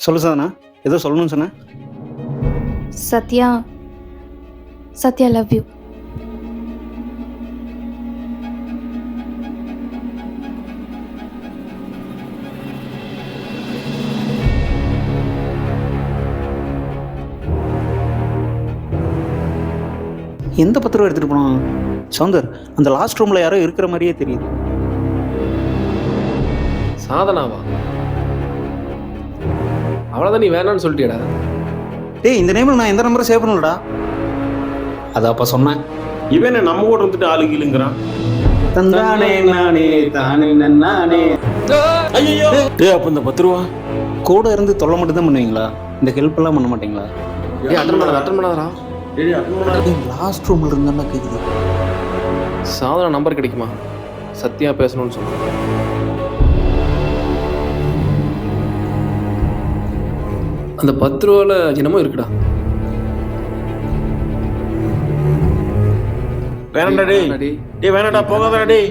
சொல்லு சாதனா, ஏதோ சொல்லணும்னு சொன்னேன். Sathya, Sathya love you. எந்த பத்திரம் எடுத்துகிட்டு போனான் சவுந்தர்? அந்த லாஸ்ட் ரூமில் யாரோ இருக்கிற மாதிரியே தெரியுது. சாதனாவா? அவ்வளோதான், நீ வேணான்னு சொல்லிட்டியடா. டேய், இந்த நேமில் நான் எந்த நம்பரும் சேவ் பண்ணலடா. அதான் அப்போ சொன்னேன். இவன் என்ன நம்ம கூட வந்துட்டு ஆளு கீழுங்கிறான். தந்தானே நானே தானே நானே. ஐயோ டேய், அப்போ இந்த 10 ரூபா கூட இருந்து தொல்லை மட்டும் தான் பண்ணுவீங்களா? இந்த ஹெல்ப் எல்லாம் பண்ண மாட்டீங்களா? அட்டன் பண்ணாதடா. லாஸ்ட் ரூம்ல இருந்தா கேக்குது. சாதனா நம்பர் கிடைக்குமா? சத்யா பேசணும்னு சொன்னான். அந்த 10 ரூபால என்னமோ இருக்குடா. வேணாடா டேய், வேணாடா, போகாதடா டேய்.